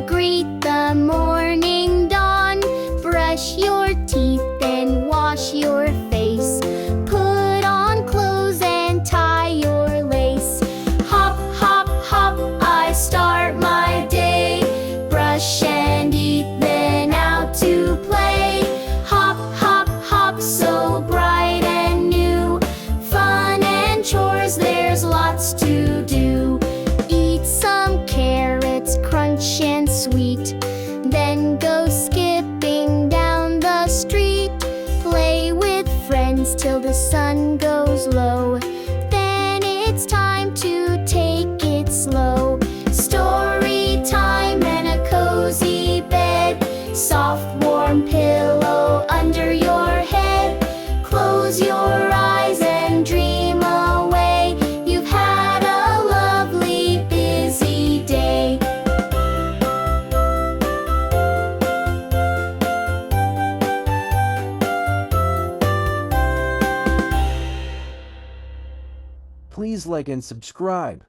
to greet the morning dawn. Brush your teeth and wash your face. Put on clothes and tie your lace. Hop, hop, hop, I start my day. Brush and eat, then out to play. Hop, hop, hop, so bright and new. Fun and chores, there's lots to do. Eat some carrots, crunch and sweet. Then go skipping down the street. Play with friends till the sun goes low. Then it's time to take it slow. Story time and a cozy bed. Soft warm pillow under your head. Close your eyes and dream away. You've had a lovely busy day. Please like and subscribe.